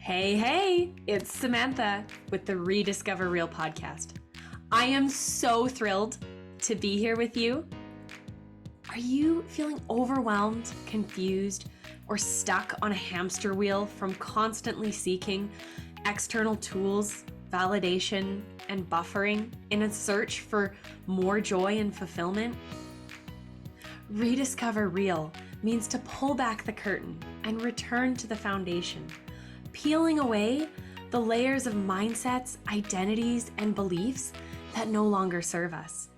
Hey, it's Samantha with the Rediscover Real podcast. I am so thrilled to be here with you. Are you feeling overwhelmed, confused, or stuck on a hamster wheel from constantly seeking external tools, validation, and buffering in a search for more joy and fulfillment? Rediscover Real means to pull back the curtain and return to the foundation, peeling away the layers of mindsets, identities, and beliefs that no longer serve us.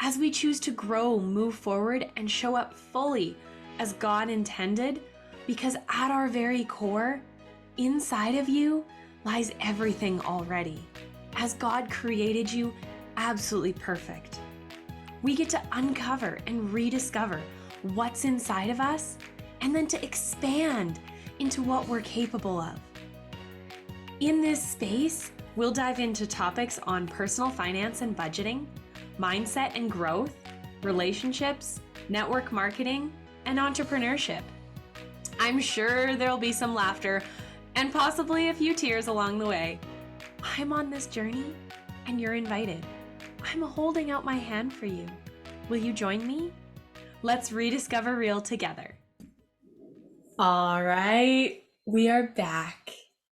As we choose to grow, move forward, and show up fully as God intended, because at our very core, inside of you, lies everything already, as God created you absolutely perfect. We get to uncover and rediscover what's inside of us, and then to expand into what we're capable of. In this space, we'll dive into topics on personal finance and budgeting, mindset and growth, relationships, network marketing, and entrepreneurship. I'm sure there'll be some laughter and possibly a few tears along the way. I'm on this journey and you're invited. I'm holding out my hand for you. Will you join me? Let's rediscover real together. All right, we are back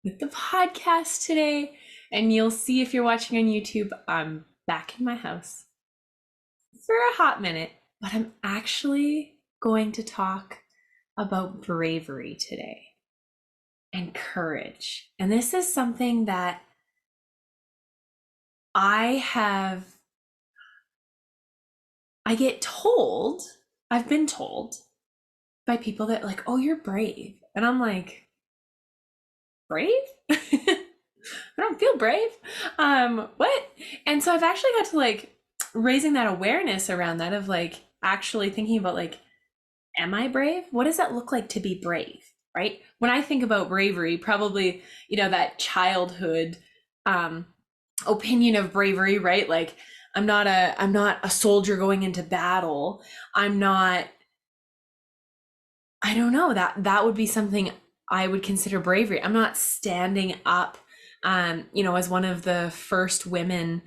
with the podcast today, and you'll see if you're watching on YouTube, I'm back in my house for a hot minute, but I'm actually going to talk about bravery today and courage. And this is something that I've been told by people that like, oh, you're brave. And I'm like, brave? I don't feel brave. What? And so I've actually got to like raising that awareness around that of like actually thinking about like, am I brave? What does that look like to be brave? Right? When I think about bravery, probably, that childhood opinion of bravery, right? Like I'm not a soldier going into battle. I don't know, that would be something I would consider bravery. I'm not standing up, as one of the first women,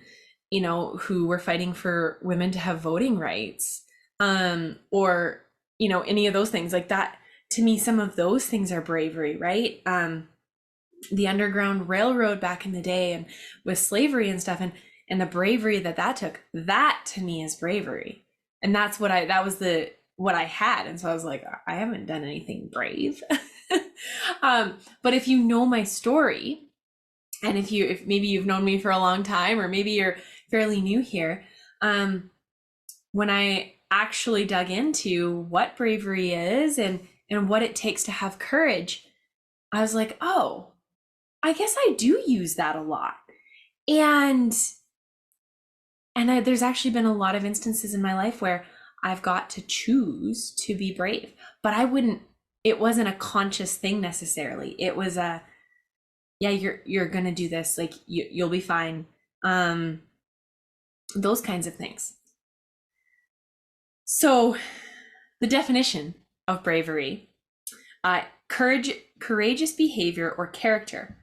who were fighting for women to have voting rights, or, any of those things like that. To me, some of those things are bravery, right? The Underground Railroad back in the day and with slavery and stuff, and the bravery that took, that to me is bravery. And that's what I had. And so I was like, I haven't done anything brave. But if you know my story, and if maybe you've known me for a long time, or maybe you're fairly new here, when I actually dug into what bravery is and what it takes to have courage, I was like, oh, I guess I do use that a lot. And there's actually been a lot of instances in my life where I've got to choose to be brave, but it wasn't a conscious thing necessarily. It was you're going to do this. Like you'll be fine. Those kinds of things. So the definition of bravery, courageous behavior or character.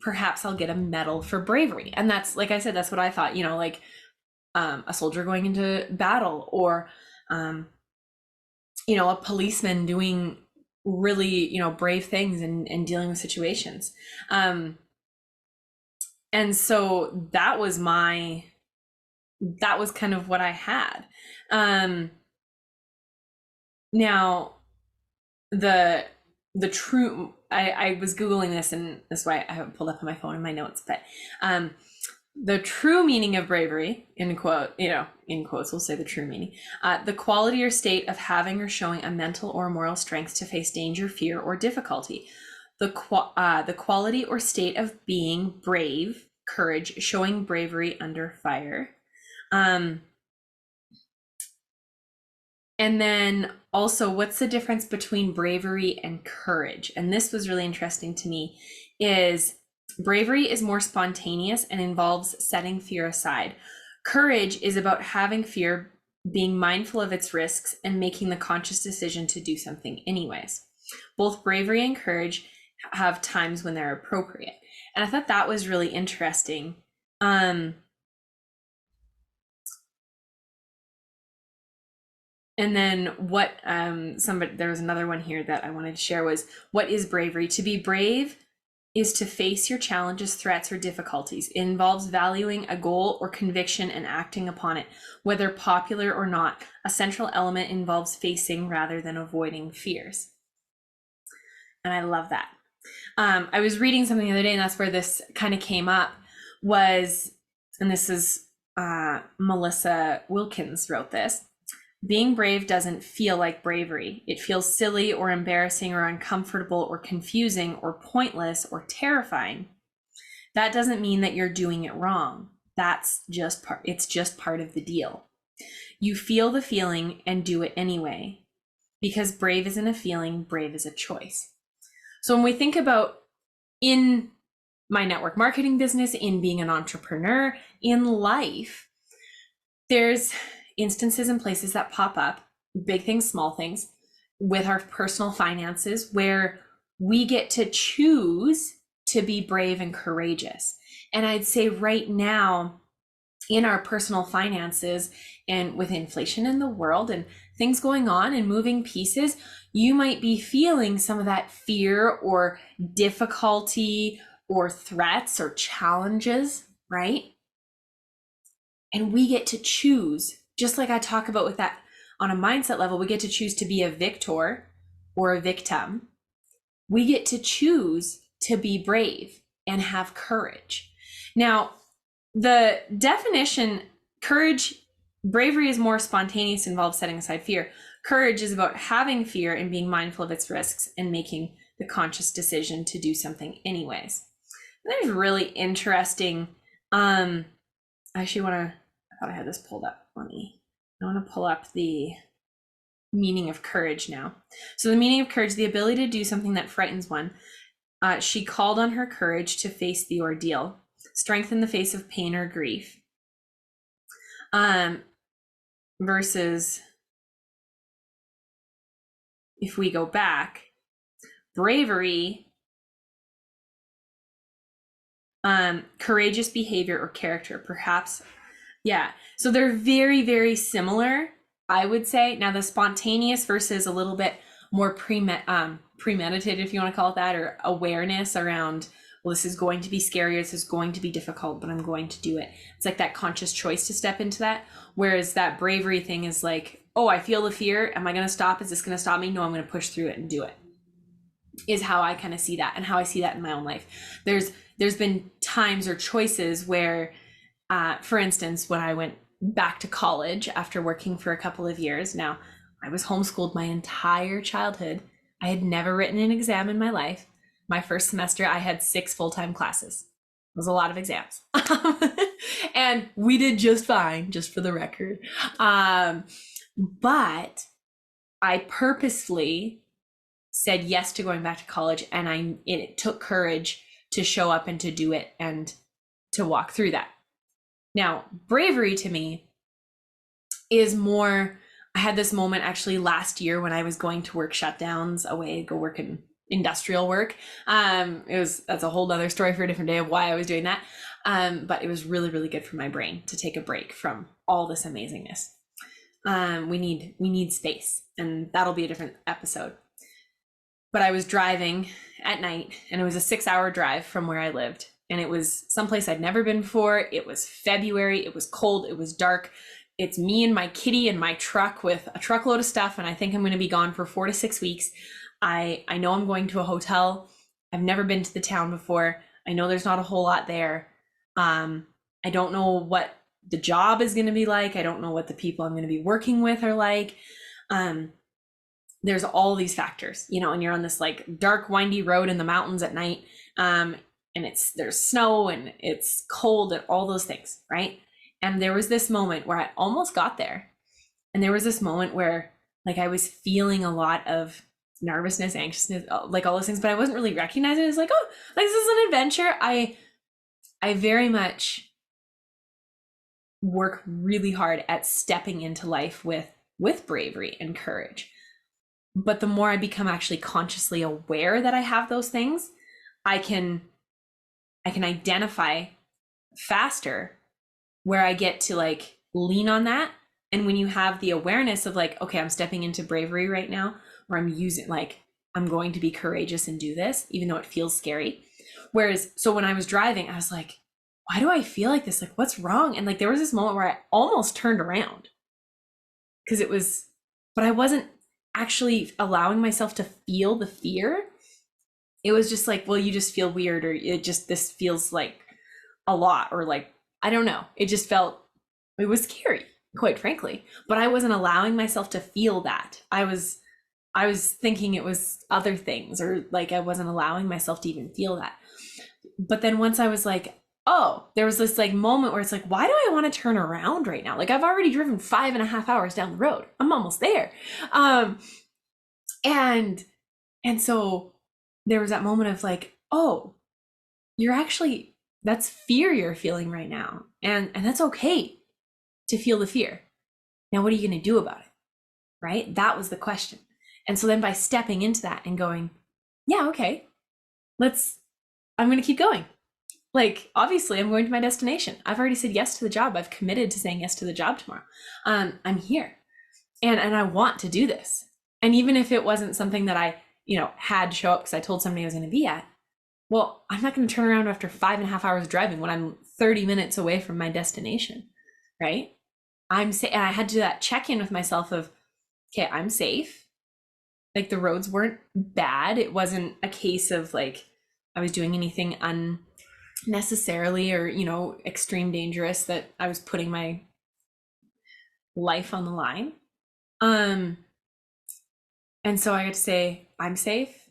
Perhaps I'll get a medal for bravery. And that's, like I said, that's what I thought, like a soldier going into battle, or a policeman doing really brave things and dealing with situations. And so that was kind of what I had. Now the true, I was Googling this, and that's why I have it pulled up on my phone in my notes, but the true meaning of bravery, in quotes, we'll say the true meaning, the quality or state of having or showing a mental or moral strength to face danger, fear, or difficulty. The quality or state of being brave, courage, showing bravery under fire. And then also, what's the difference between bravery and courage? And this was really interesting to me, is bravery is more spontaneous and involves setting fear aside. Courage is about having fear, being mindful of its risks, and making the conscious decision to do something anyways. Both bravery and courage have times when they're appropriate. And I thought that was really interesting. And then what there was another one here that I wanted to share was, what is bravery? To be brave is to face your challenges, threats, or difficulties. It involves valuing a goal or conviction and acting upon it, whether popular or not. A central element involves facing rather than avoiding fears. And I love that. I was reading something the other day, and that's where this kind of came up, was, and this is Melissa Wilkins wrote this: being brave doesn't feel like bravery. It feels silly or embarrassing or uncomfortable or confusing or pointless or terrifying. That doesn't mean that you're doing it wrong. It's just part of the deal. You feel the feeling and do it anyway, because brave isn't a feeling, brave is a choice. So when we think about, in my network marketing business, in being an entrepreneur, in life, there's instances and places that pop up, big things, small things, with our personal finances, where we get to choose to be brave and courageous. And I'd say right now, in our personal finances, and with inflation in the world and things going on and moving pieces, you might be feeling some of that fear or difficulty or threats or challenges, right? And we get to choose, just like I talk about with that on a mindset level, we get to choose to be a victor or a victim. We get to choose to be brave and have courage. Now, the definition, bravery is more spontaneous, involves setting aside fear. Courage is about having fear and being mindful of its risks and making the conscious decision to do something anyways. And there's really interesting, I thought I had this pulled up. I want to pull up the meaning of courage now. So the meaning of courage, the ability to do something that frightens one. She called on her courage to face the ordeal, strength in the face of pain or grief. Versus, if we go back, bravery, courageous behavior or character, perhaps. Yeah, so they're very, very similar, I would say. Now the spontaneous versus a little bit more premeditated, if you want to call it that, or awareness around, well, this is going to be scary, this is going to be difficult, but I'm going to do it. It's like that conscious choice to step into that. Whereas that bravery thing is like, oh, I feel the fear. Am I going to stop? Is this going to stop me? No, I'm going to push through it and do it. Is how I kind of see that, and how I see that in my own life. There's been times or choices where, for instance, when I went back to college after working for a couple of years, now I was homeschooled my entire childhood. I had never written an exam in my life. My first semester, I had 6 full-time classes. It was a lot of exams. And we did just fine, just for the record. But I purposefully said yes to going back to college, and it took courage to show up and to do it and to walk through that. Now, bravery to me is more, I had this moment actually last year when I was going to work shutdowns away, go work in industrial work. That's a whole other story for a different day of why I was doing that. But it was really, really good for my brain to take a break from all this amazingness. We need space, and that'll be a different episode. But I was driving at night, and it was a 6-hour drive from where I lived. And it was someplace I'd never been before. It was February, it was cold, it was dark. It's me and my kitty and my truck with a truckload of stuff. And I think I'm going to be gone for 4 to 6 weeks. I know I'm going to a hotel. I've never been to the town before. I know there's not a whole lot there. I don't know what the job is going to be like. I don't know what the people I'm going to be working with are like. There's all these factors, and you're on this like dark, windy road in the mountains at night. And there's snow and it's cold and all those things, right? And there was this moment where I almost got there. And there was this moment where like I was feeling a lot of nervousness, anxiousness, like all those things, but I wasn't really recognizing it. It's like, oh, like this is an adventure. I very much work really hard at stepping into life with bravery and courage. But the more I become actually consciously aware that I have those things, I can identify faster where I get to like lean on that. And when you have the awareness of like, okay, I'm stepping into bravery right now, or I'm using like, I'm going to be courageous and do this, even though it feels scary. Whereas, so when I was driving, I was like, why do I feel like this? Like, what's wrong? And like, there was this moment where I almost turned around because it was, but I wasn't actually allowing myself to feel the fear. It was just like, well, you just feel weird, or it just, this feels like a lot, or like, I don't know. It just felt, it was scary, quite frankly, but I wasn't allowing myself to feel that. I was thinking it was other things, or like I wasn't allowing myself to even feel that. But then once I was like, oh, there was this like moment where it's like, why do I want to turn around right now? Like I've already driven 5.5 hours down the road. I'm almost there. And so there was that moment of like, oh, you're actually, that's fear you're feeling right now. And that's okay to feel the fear. Now, what are you going to do about it? Right? That was the question. And so then by stepping into that and going, yeah, okay, I'm going to keep going. Like, obviously, I'm going to my destination. I've already said yes to the job. I've committed to saying yes to the job tomorrow. I'm here and I want to do this. And even if it wasn't something that I, had show up because I told somebody I was going to be at, well, I'm not going to turn around after 5.5 hours driving when I'm 30 minutes away from my destination, right? And I had to do that check-in with myself of, okay, I'm safe. Like the roads weren't bad. It wasn't a case of like I was doing anything unnecessarily or, extreme dangerous that I was putting my life on the line. And so I got to say, I'm safe,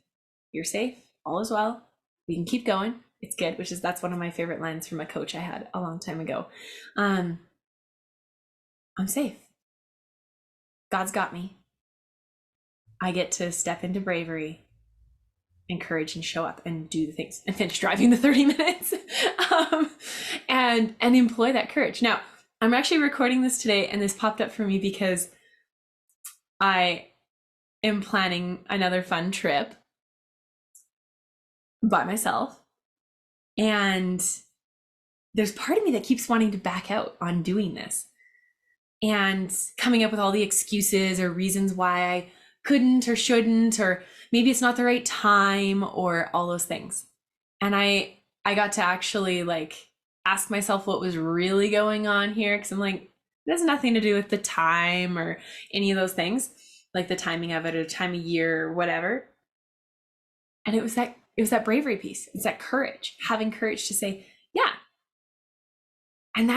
you're safe, all is well. We can keep going. It's good, that's one of my favorite lines from a coach I had a long time ago. I'm safe. God's got me. I get to step into bravery, encourage, and show up and do the things and finish driving the 30 minutes and employ that courage. Now, I'm actually recording this today, and this popped up for me because I am planning another fun trip by myself. And there's part of me that keeps wanting to back out on doing this and coming up with all the excuses or reasons why I couldn't or shouldn't, or maybe it's not the right time, or all those things. And I got to actually like ask myself what was really going on here, because I'm like, it has nothing to do with the time or any of those things, like the timing of it or time of year or whatever. And it was that bravery piece. It's that courage, having courage to say, yeah. And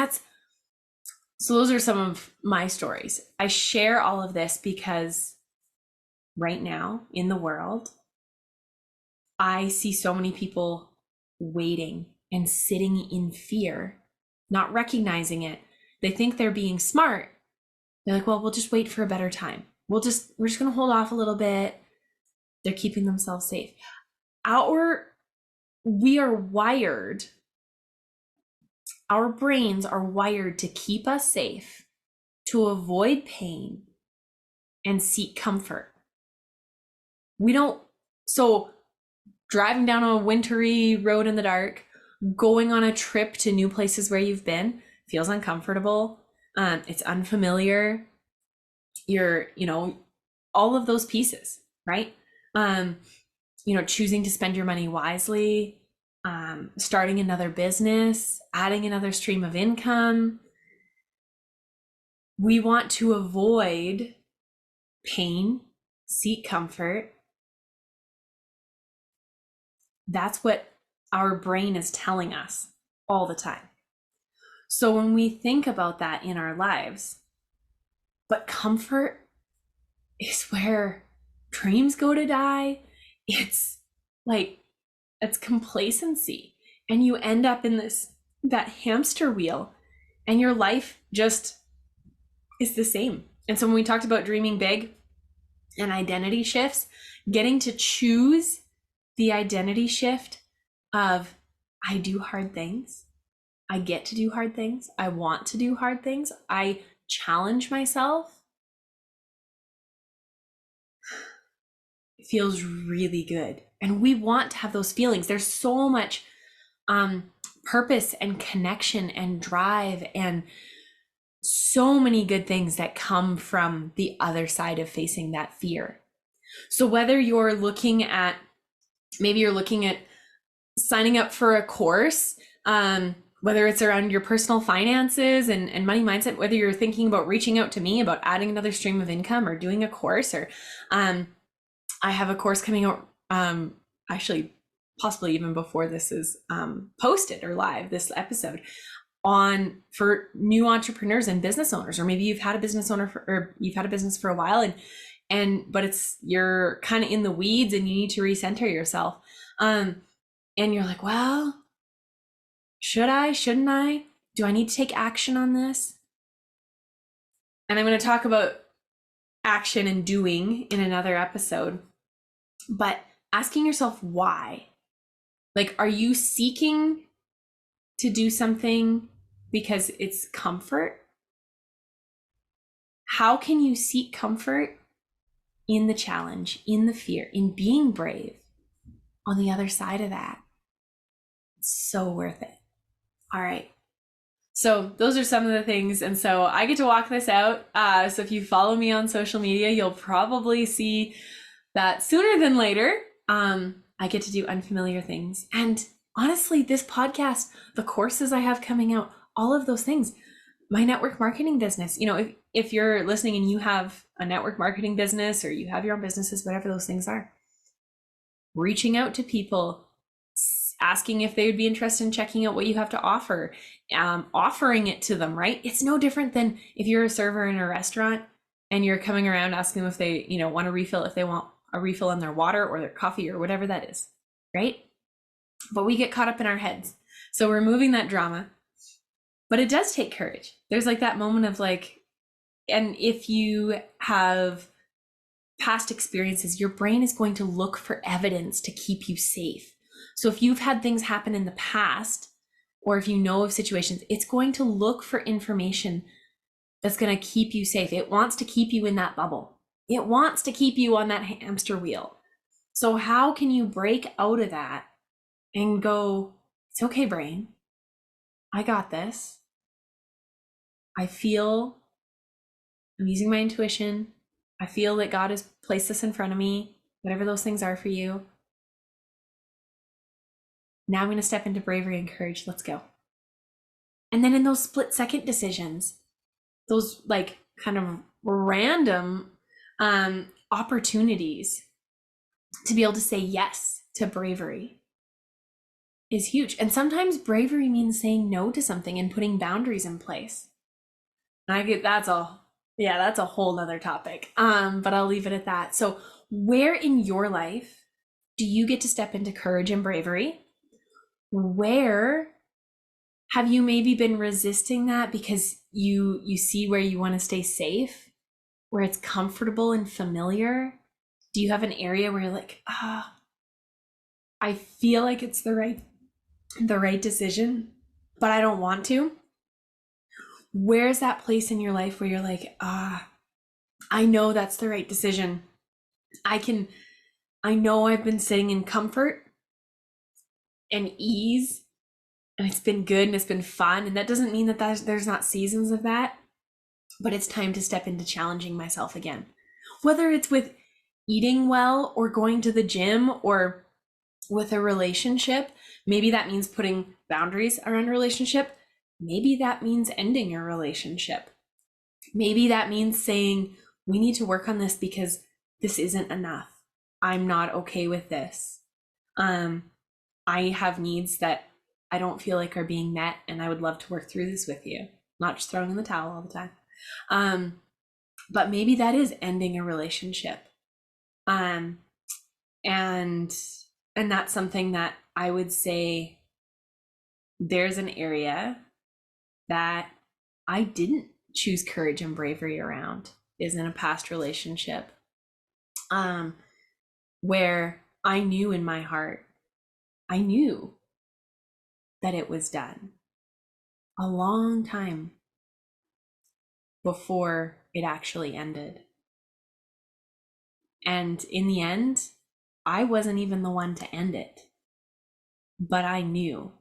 so those are some of my stories. I share all of this because right now in the world, I see so many people waiting and sitting in fear, not recognizing it. They think they're being smart. They're like, well, we'll just wait for a better time. We're just going to hold off a little bit. They're keeping themselves safe. We are wired, our brains are wired to keep us safe, to avoid pain, and seek comfort. So driving down a wintry road in the dark, going on a trip to new places where you've been feels uncomfortable. It's unfamiliar. You're, all of those pieces, right? Choosing to spend your money wisely, starting another business, adding another stream of income. We want to avoid pain, seek comfort. That's what our brain is telling us all the time. So when we think about that in our lives, but comfort is where dreams go to die. It's like, it's complacency. And you end up in that hamster wheel, and your life just is the same. And so when we talked about dreaming big and identity shifts, getting to choose the identity shift of, I do hard things. I get to do hard things. I want to do hard things. I challenge myself. feels really good. And we want to have those feelings. There's so much purpose and connection and drive and so many good things that come from the other side of facing that fear. So whether you're looking at, maybe you're looking at signing up for a course, whether it's around your personal finances and money mindset, whether you're thinking about reaching out to me about adding another stream of income or doing a course, or I have a course coming out, actually possibly even before this is posted or live, this episode, on for new entrepreneurs and business owners, or maybe you've had a business or you've had a business for a while but you're kind of in the weeds and you need to recenter yourself. And you're like, well, shouldn't I? Do I need to take action on this? And I'm going to talk about action and doing in another episode, but asking yourself why. Like, are you seeking to do something because it's comfort? How can you seek comfort in the challenge, in the fear, in being brave on the other side of that? It's so worth it. All right. So those are some of the things. And so I get to walk this out. So if you follow me on social media, you'll probably see that sooner than later. I get to do unfamiliar things. And honestly, this podcast, the courses I have coming out, all of those things, my network marketing business, if you're listening and you have a network marketing business or you have your own businesses, whatever those things are, reaching out to people, asking if they would be interested in checking out what you have to offer, offering it to them, right? It's no different than if you're a server in a restaurant and you're coming around asking them if they, want a refill, if they want a refill on their water or their coffee or whatever that is, right? But we get caught up in our heads. So we're removing that drama. But it does take courage. There's like that moment of like, and if you have past experiences, your brain is going to look for evidence to keep you safe. So if you've had things happen in the past, or if you know of situations, it's going to look for information that's going to keep you safe. It wants to keep you in that bubble. It wants to keep you on that hamster wheel. So how can you break out of that and go, it's okay, brain. I got this. I'm using my intuition. I feel that God has placed this in front of me, whatever those things are for you. Now I'm going to step into bravery and courage. Let's go. And then in those split second decisions, those like kind of random opportunities to be able to say yes to bravery is huge. And sometimes bravery means saying no to something and putting boundaries in place. And that's a whole nother topic. But I'll leave it at that. So where in your life do you get to step into courage and bravery? Where have you maybe been resisting that because you see where you want to stay safe, where it's comfortable and familiar? Do you have an area where you're like, I feel like it's the right decision, but I don't want to? Where's that place in your life where you're like, I know that's the right decision. I know I've been sitting in comfort and ease, and it's been good and it's been fun. And that doesn't mean that there's not seasons of that, but it's time to step into challenging myself again. Whether it's with eating well or going to the gym or with a relationship, maybe that means putting boundaries around a relationship. Maybe that means ending a relationship. Maybe that means saying, we need to work on this because this isn't enough. I'm not okay with this. I have needs that I don't feel like are being met, and I would love to work through this with you. Not just throwing in the towel all the time. But maybe that is ending a relationship. And that's something that I would say there's an area that I didn't choose courage and bravery around, is in a past relationship, where I knew in my heart, I knew that it was done a long time before it actually ended. And in the end, I wasn't even the one to end it, but I knew.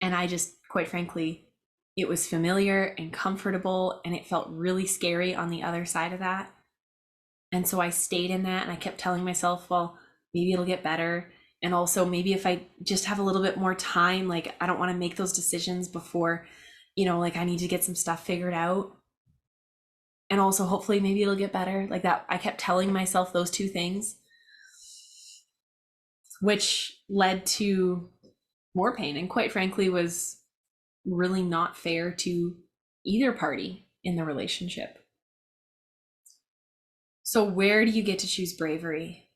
And I just, quite frankly, it was familiar and comfortable, and it felt really scary on the other side of that. And so I stayed in that, and I kept telling myself, well, maybe it'll get better. And also, maybe if I just have a little bit more time, like I don't want to make those decisions before, like I need to get some stuff figured out. And also, hopefully, maybe it'll get better. Like that, I kept telling myself those two things, which led to more pain, and quite frankly was really not fair to either party in the relationship. So where do you get to choose bravery?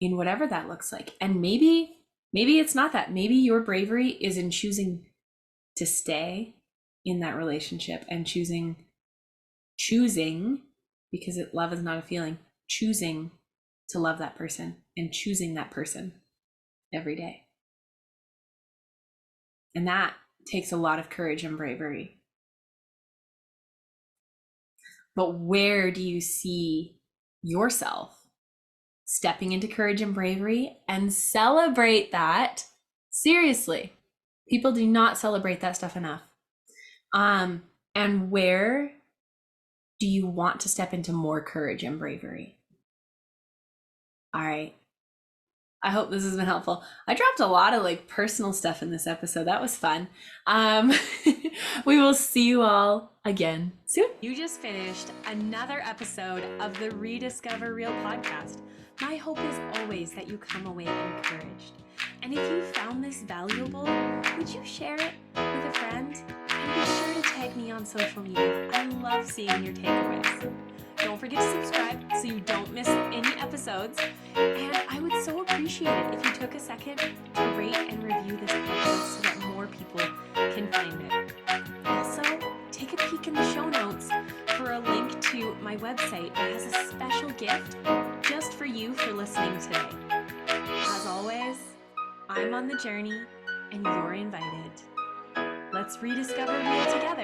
In whatever that looks like. And maybe it's not that. Maybe your bravery is in choosing to stay in that relationship and choosing, because love is not a feeling, choosing to love that person and choosing that person every day. And that takes a lot of courage and bravery. But where do you see yourself stepping into courage and bravery? And celebrate that. Seriously, people do not celebrate that stuff enough. And where do you want to step into more courage and bravery? All right. I hope this has been helpful. I dropped a lot of personal stuff in this episode. That was fun. We will see you all again soon. You just finished another episode of the Rediscover Real podcast. My hope is always that you come away encouraged. And if you found this valuable, would you share it with a friend? And be sure to tag me on social media. I love seeing your takeaways. Don't forget to subscribe so you don't miss any episodes. And I would so appreciate it if you took a second to rate and review this podcast so that more people can find it. Also, take a peek in the show notes for a link to my website that has a special gift just for you for listening today. As always, I'm on the journey and you're invited. Let's rediscover real together.